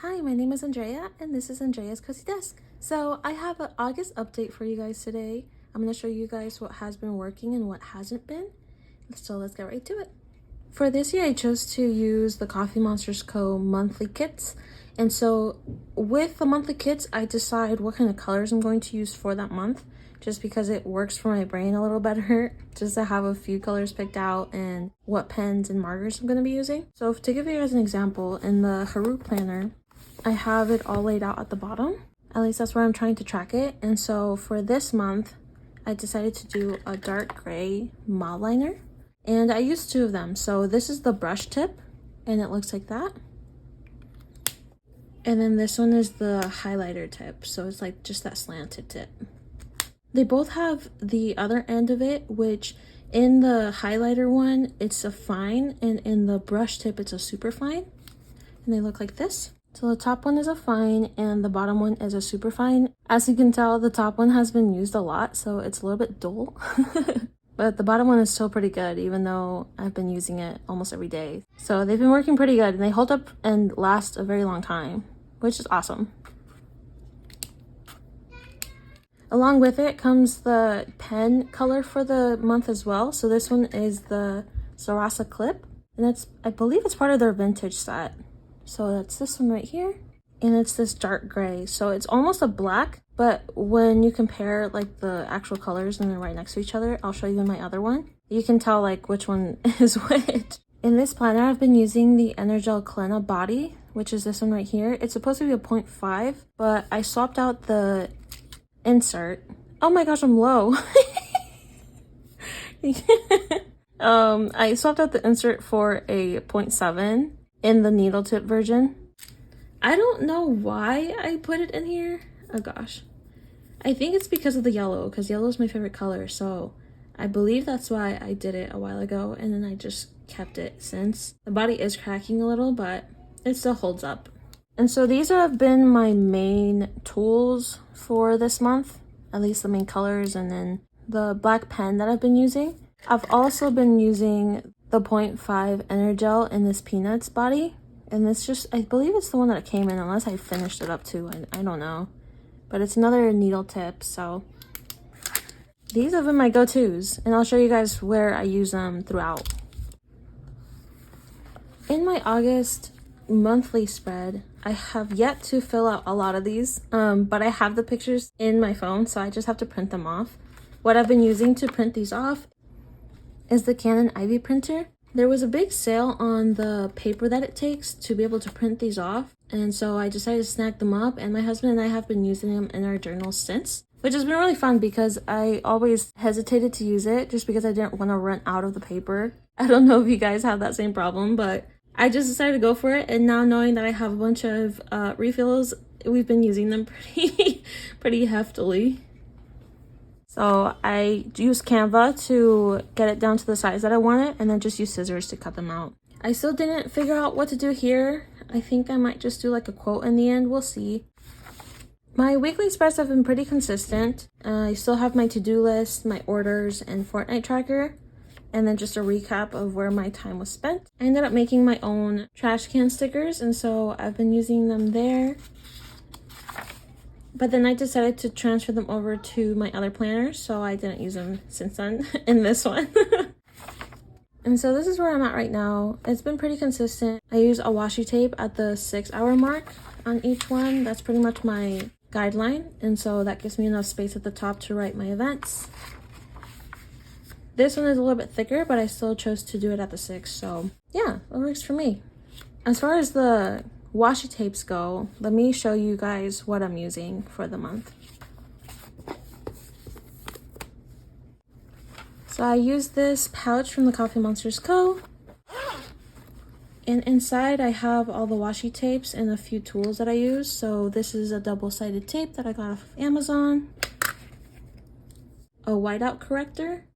Hi, my name is Andrea and this is Andrea's Cozy Desk. So I have an August update for you guys today. I'm going to show you guys what has been working and what hasn't been. So let's get right to it. For this year, I chose to use the TCMC monthly kits. And so with the monthly kits, I decide what kind of colors I'm going to use for that month, just because it works for my brain a little better, just to have a few colors picked out and what pens and markers I'm going to be using. So to give you guys an example, in the Haroo planner, I have it all laid out at the bottom. At least that's where I'm trying to track it. And so for this month, I decided to do a dark gray mild liner. And I used two of them. So this is the brush tip, and it looks like that. And then this one is the highlighter tip. So it's like just that slanted tip. They both have the other end of it, which in the highlighter one, it's a fine, and in the brush tip, it's a super fine. And they look like this. So the top one is a fine and the bottom one is a super fine. As you can tell, the top one has been used a lot, so it's a little bit dull. But the bottom one is still pretty good, even though I've been using it almost every day. So they've been working pretty good, and they hold up and last a very long time, which is awesome. Along with it comes the pen color for the month as well. So this one is the Sarasa Clip, and I believe it's part of their vintage set. So that's this one right here, and it's this dark gray. So it's almost a black, but when you compare like the actual colors and they're right next to each other, I'll show you in my other one, you can tell like which one is which. In this planner, I've been using the Energel Klena body, which is this one right here. It's supposed to be a 0.5, but I swapped out the insert. Oh my gosh, I'm low. I swapped out the insert for a 0.7 in the needle tip version. I don't know why I put it in here. Oh gosh. I think it's because of the yellow, because yellow is my favorite color. So I believe that's why I did it a while ago, and then I just kept it since. The body is cracking a little, but it still holds up. And so these have been my main tools for this month, at least the main colors, and then the black pen that I've been using. I've also been using the 0.5 Energel in this Peanuts body, and it's just, I believe it's the one that it came in, unless I finished it up too, I don't know. But it's another needle tip, so these have been my go-tos, and I'll show you guys where I use them throughout. In my August monthly spread, I have yet to fill out a lot of these, but I have the pictures in my phone, so I just have to print them off. What I've been using to print these off is the Canon Ivy printer. There was a big sale on the paper that it takes to be able to print these off, and so I decided to snag them up, and my husband and I have been using them in our journals since, which has been really fun because I always hesitated to use it just because I didn't want to run out of the paper. I don't know if you guys have that same problem, but I just decided to go for it, and now knowing that I have a bunch of refills, we've been using them pretty heftily. So I used Canva to get it down to the size that I want it, and then just use scissors to cut them out. I still didn't figure out what to do here. I think I might just do like a quote in the end, we'll see. My weekly spreads have been pretty consistent. I still have my to-do list, my orders, and Fortnite tracker, and then just a recap of where my time was spent. I ended up making my own trash can stickers, and so I've been using them there. But then I decided to transfer them over to my other planner, so I didn't use them since then in this one. And so this is where I'm at right now. It's been pretty consistent. I use a washi tape at the 6-hour mark on each one. That's pretty much my guideline, and so that gives me enough space at the top to write my events. This one is a little bit thicker, but I still chose to do it at the 6, so yeah, it works for me. As far as the washi tapes go, let me show you guys what I'm using for the month. So I used this pouch from thecoffeemonsterzco, and inside I have all the washi tapes and a few tools that I use. So this is a double-sided tape that I got off of Amazon, a whiteout corrector.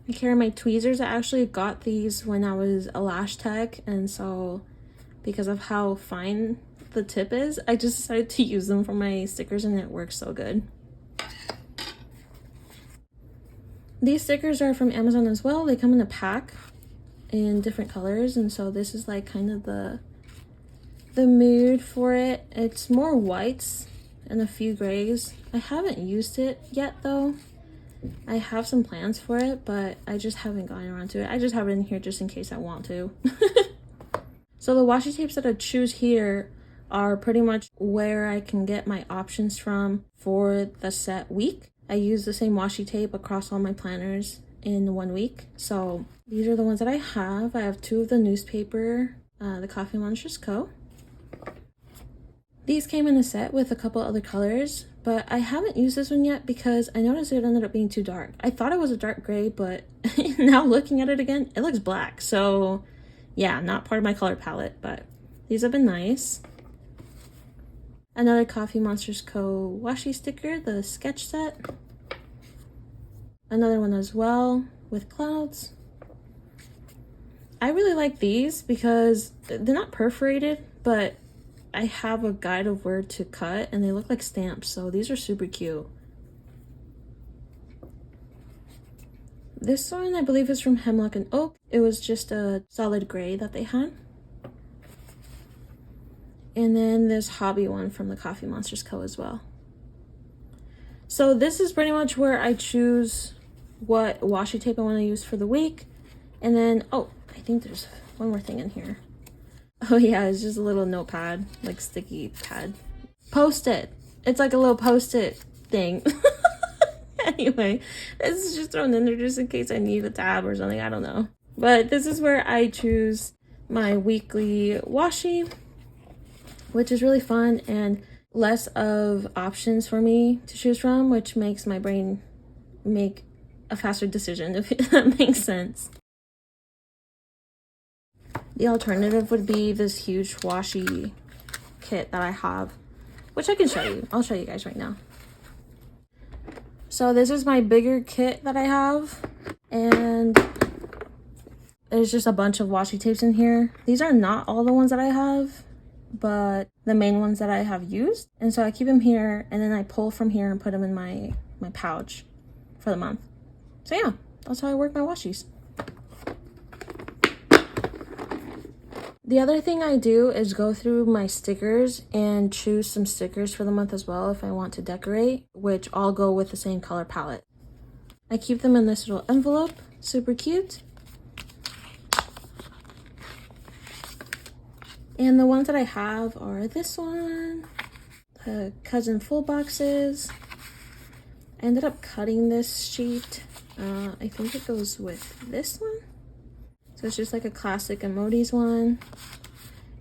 I carry my tweezers. I actually got these when I was a lash tech, and so because of how fine the tip is, I just decided to use them for my stickers, and it works so good. These stickers are from Amazon as well. They come in a pack in different colors, and so this is like kind of the the mood for it. It's more whites and a few grays. I haven't used it yet though. I have some plans for it, but I just haven't gotten around to it. I just have it in here just in case I want to. So the washi tapes that I choose here are pretty much where I can get my options from for the set week. I use the same washi tape across all my planners in 1 week. So these are the ones that I have. I have 2 of the newspaper, thecoffeemonsterzco. These came in a set with a couple other colors, but I haven't used this one yet because I noticed it ended up being too dark. I thought it was a dark gray, but now looking at it again, it looks black. So yeah, not part of my color palette, but these have been nice. Another Coffee Monsters Co. washi sticker, the sketch set. Another one as well with clouds. I really like these because they're not perforated, but I have a guide of where to cut and they look like stamps, so these are super cute. This one I believe is from Hemlock and Oak. It was just a solid gray that they had. And then this hobby one from the Coffee Monsters Co. as well. So this is pretty much where I choose what washi tape I want to use for the week. And then, oh, I think there's one more thing in here. Oh yeah, it's just a little notepad, like sticky pad. Post-it. It's like a little post-it thing. Anyway, this is just thrown in there just in case I need a tab or something, I don't know. But this is where I choose my weekly washi, which is really fun and less of options for me to choose from, which makes my brain make a faster decision, if that makes sense. The alternative would be this huge washi kit that I have, which I can show you. I'll show you guys right now. So this is my bigger kit that I have, and there's just a bunch of washi tapes in here. These are not all the ones that I have, but the main ones that I have used. And so I keep them here, and then I pull from here and put them in my pouch for the month. So yeah, that's how I work my washis. The other thing I do is go through my stickers and choose some stickers for the month as well if I want to decorate, which all go with the same color palette. I keep them in this little envelope, super cute. And the ones that I have are this one, the Cousin Full boxes. I ended up cutting this sheet. I think it goes with this one. So it's just like a classic emojis one.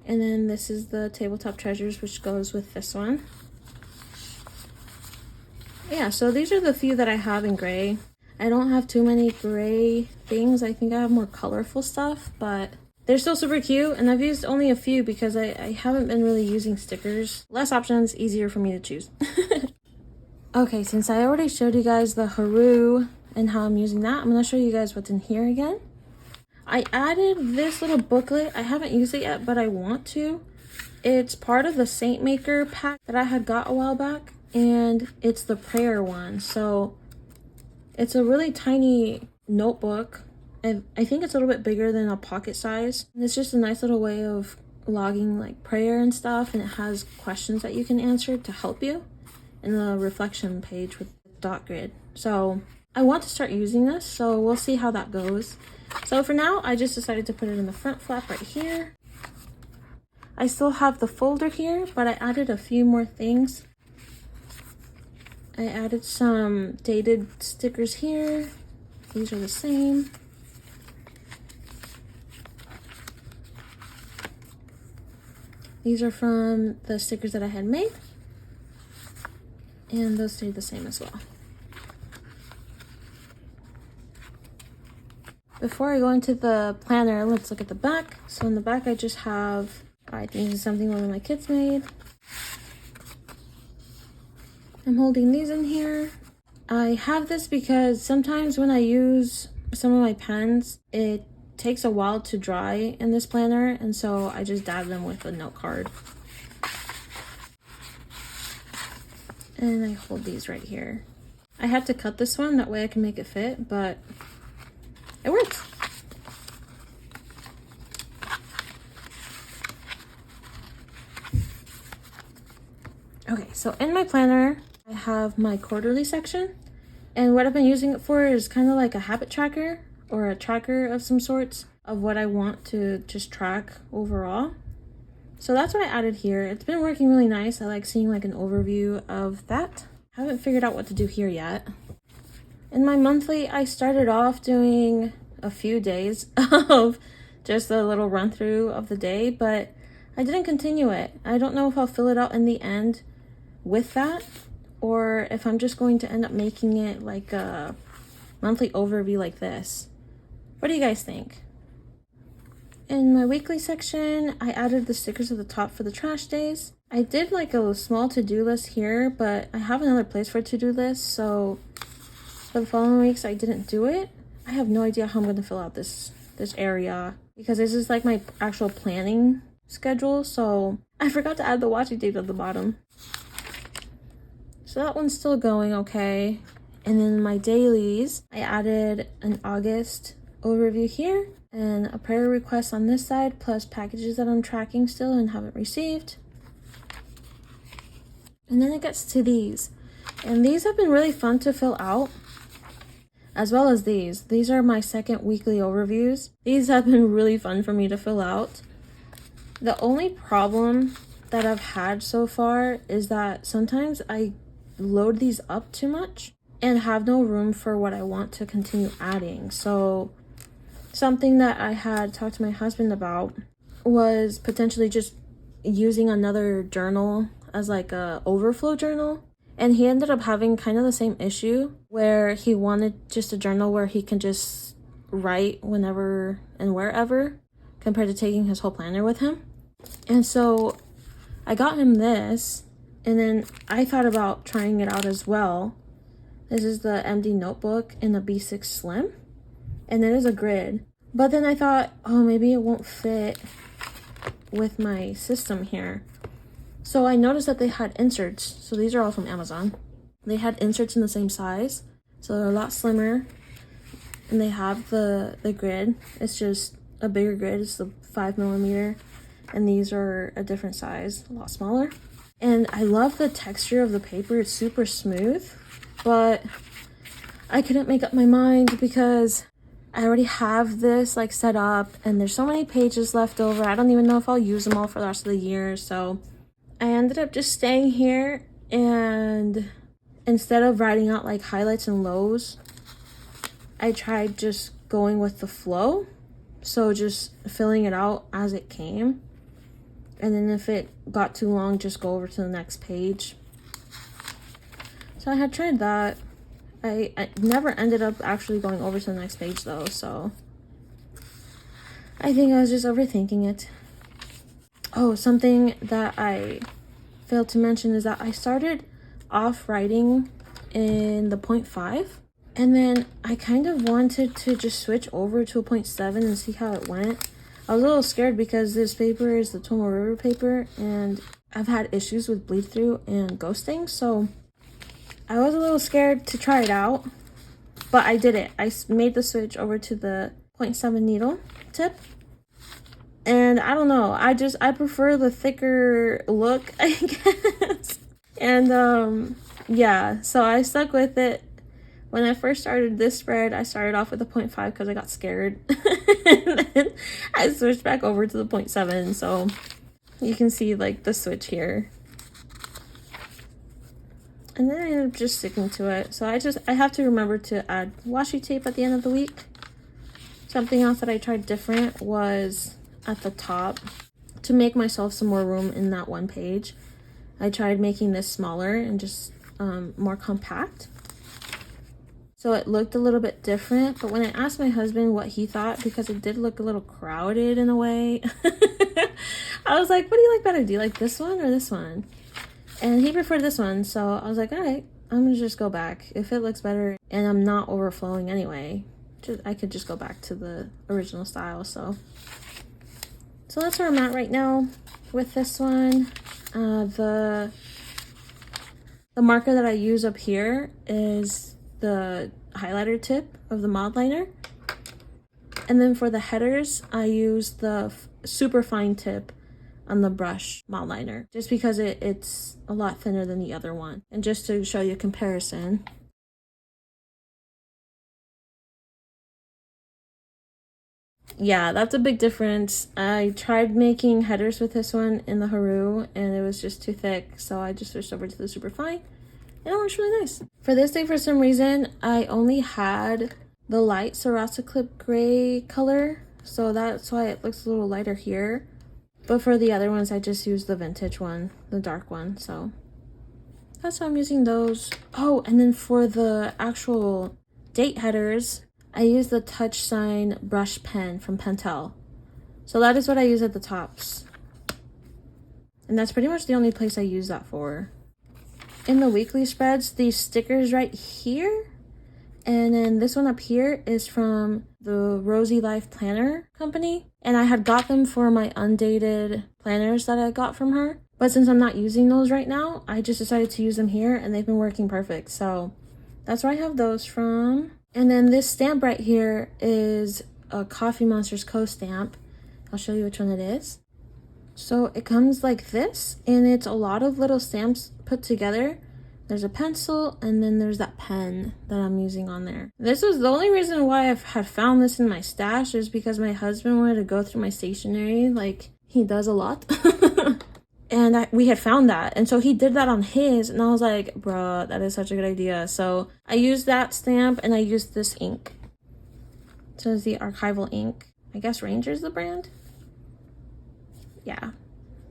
And then this is the Tabletop Treasures, which goes with this one. Yeah, so these are the few that I have in gray. I don't have too many gray things. I think I have more colorful stuff, but they're still super cute. And I've used only a few because I haven't been really using stickers. Less options, easier for me to choose. Okay, since I already showed you guys the Haroo and how I'm using that, I'm going to show you guys what's in here again. I added this little booklet. I haven't used it yet, but I want to. It's part of the Saint Maker pack that I had got a while back, and it's the prayer one. So it's a really tiny notebook, and I think it's a little bit bigger than a pocket size. And it's just a nice little way of logging like prayer and stuff, and it has questions that you can answer to help you, and the reflection page with dot grid. So I want to start using this, so we'll see how that goes. So for now, I just decided to put it in the front flap right here. I still have the folder here, but I added a few more things. I added some dated stickers here. These are the same. These are from the stickers that I had made. And those stayed the same as well. Before I go into the planner, let's look at the back. So in the back, I just have, I think this is something one of my kids made. I'm holding these in here. I have this because sometimes when I use some of my pens, it takes a while to dry in this planner, and so I just dab them with a note card. And I hold these right here. I had to cut this one, that way I can make it fit, but it works. Okay, so in my planner, I have my quarterly section. And what I've been using it for is kind of like a habit tracker or a tracker of some sorts of what I want to just track overall. So that's what I added here. It's been working really nice. I like seeing like an overview of that. I haven't figured out what to do here yet. In my monthly, I started off doing a few days of just a little run through of the day, but I didn't continue it. I don't know if I'll fill it out in the end with that, or if I'm just going to end up making it like a monthly overview like this. What do you guys think? In my weekly section, I added the stickers at the top for the trash days. I did like a small to-do list here, but I have another place for a to-do list, so for the following weeks I didn't do it. I have no idea how I'm going to fill out this area, because this is like my actual planning schedule, so I forgot to add the washi tape at the bottom. So that one's still going okay. And then my dailies, I added an August overview here and a prayer request on this side, plus packages that I'm tracking still and haven't received. And then it gets to these. And these have been really fun to fill out, as well as these. These are my second weekly overviews. These have been really fun for me to fill out. The only problem that I've had so far is that sometimes I load these up too much and have no room for what I want to continue adding. So something that I had talked to my husband about was potentially just using another journal as like a overflow journal. And he ended up having kind of the same issue where he wanted just a journal where he can just write whenever and wherever, compared to taking his whole planner with him. And so I got him this, and then I thought about trying it out as well. This is the MD notebook in the B6 Slim, and it is a grid. But then I thought, oh, maybe it won't fit with my system here. So I noticed that they had inserts. So these are all from Amazon. They had inserts in the same size, so they're a lot slimmer. And they have the grid. It's just a bigger grid. It's the 5mm. And these are a different size, a lot smaller. And I love the texture of the paper. It's super smooth, but I couldn't make up my mind because I already have this like set up and there's so many pages left over. I don't even know if I'll use them all for the rest of the year. So I ended up just staying here, and instead of writing out like highlights and lows, I tried just going with the flow. So just filling it out as it came. And then if it got too long, just go over to the next page. So I had tried that. I never ended up actually going over to the next page though, so I think I was just overthinking it. Oh, something that I failed to mention is that I started off writing in the 0.5, and then I kind of wanted to just switch over to a 0.7 and see how it went. I was a little scared because this paper is the Tomoe River paper, and I've had issues with bleed through and ghosting, so I was a little scared to try it out, but I did it. I made the switch over to the 0.7 needle tip, and I don't know, I prefer the thicker look, I guess. And yeah, so I stuck with it. When I first started this spread, I started off with a 0.5 because I got scared. And then I switched back over to the 0.7, so you can see like the switch here. And then I ended up just sticking to it. So I have to remember to add washi tape at the end of the week. Something else that I tried different was at the top, to make myself some more room in that one page. I tried making this smaller and just more compact. So it looked a little bit different, but when I asked my husband what he thought, because it did look a little crowded in a way, I was like, what do you like better? Do you like this one or this one? And he preferred this one, so I was like, all right, I'm gonna just go back. If it looks better and I'm not overflowing anyway, I could just go back to the original style. So that's where I'm at right now with this one. The marker that I use up here is the highlighter tip of the mod liner, and then for the headers I use the super fine tip on the brush mount liner, just because it's a lot thinner than the other one. And just to show you a comparison, yeah, that's a big difference. I tried making headers with this one in the Haroo and it was just too thick, so I just switched over to the Superfine and it works really nice. For this day, for some reason, I only had the light Sarasa Clip gray color, so that's why it looks a little lighter here. But for the other ones, I just used the vintage one, the dark one, so that's why I'm using those. Oh, and then for the actual date headers, I use the touch sign brush pen from Pentel. So that is what I use at the tops. And that's pretty much the only place I use that for. In the weekly spreads, these stickers right here, and then this one up here is from the Rosy Life Planner company. And I had got them for my undated planners that I got from her. But since I'm not using those right now, I just decided to use them here and they've been working perfect. So that's where I have those from. And then this stamp right here is a TCMC stamp. I'll show you which one it is. So it comes like this, and it's a lot of little stamps put together. There's a pencil, and then there's that pen that I'm using on there. This was the only reason why I've had found this in my stash, is because my husband wanted to go through my stationery, like he does a lot. And we had found that, and so he did that on his, and I was like, bruh, that is such a good idea. So I used that stamp, and I used this ink. So it's the archival ink. I guess Ranger's the brand. Yeah,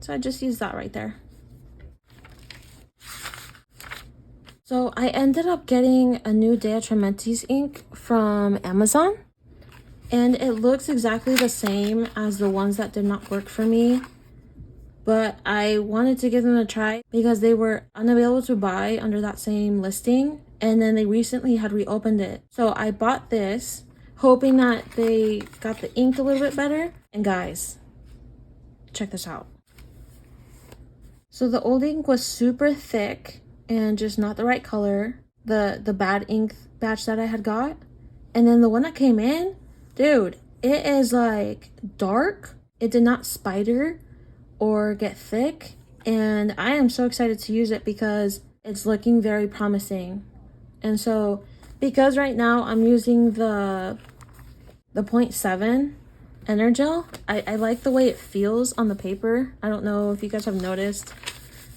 so I just used that right there. So I ended up getting a new deatramentis ink from Amazon, and it looks exactly the same as the ones that did not work for me. But I wanted to give them a try because they were unavailable to buy under that same listing, and then they recently had reopened it. So I bought this, hoping that they got the ink a little bit better. And guys, check this out. So the old ink was super thick and just not the right color, the bad ink batch that I had got. And then the one that came in, dude, it is like dark. It did not spider or get thick, and I am so excited to use it because it's looking very promising. And so because right now I'm using the 0.7 Energel, I like the way it feels on the paper. I don't know if you guys have noticed,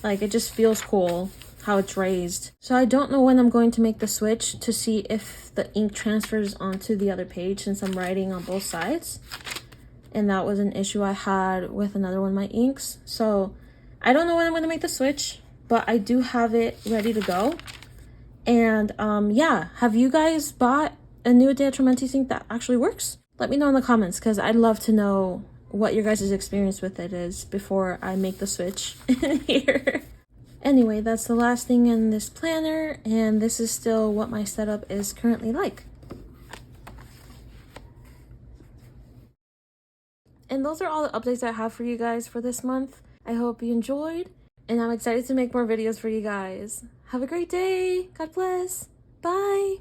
like it just feels cool how it's raised. So I don't know when I'm going to make the switch to see if the ink transfers onto the other page, since I'm writing on both sides. And that was an issue I had with another one of my inks. So I don't know when I'm going to make the switch, but I do have it ready to go. And yeah, have you guys bought a new deatramentis ink that actually works? Let me know in the comments, because I'd love to know what your guys' experience with it is before I make the switch here. Anyway, that's the last thing in this planner, and this is still what my setup is currently like. And those are all the updates I have for you guys for this month. I hope you enjoyed, and I'm excited to make more videos for you guys. Have a great day. God bless. Bye.